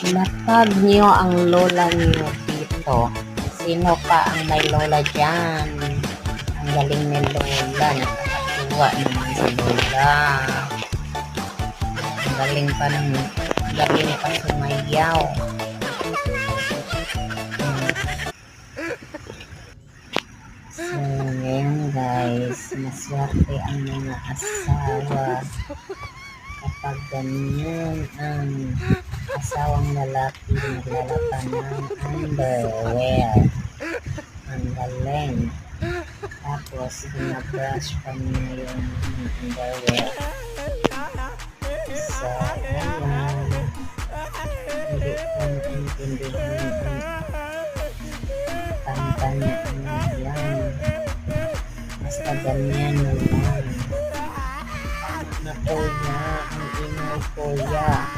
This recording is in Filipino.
Ilatag niyo ang lola niyo dito. Sino pa ang may lola dyan? Ang galing ni lola. Nakakatuwa naman si lola. Ang galing pa sumayaw. So, ngayon guys, maswerte ang mga asawa kapag ganyan ang asawang lalaki naglalaban ng underwear. Ang galing. Tapos, binabrush pa niya yung underwear. So, ayan. Hindi ko naintindihan ang kanya yan. Basta ganyan na lang. Naku na, ang ingay kuya.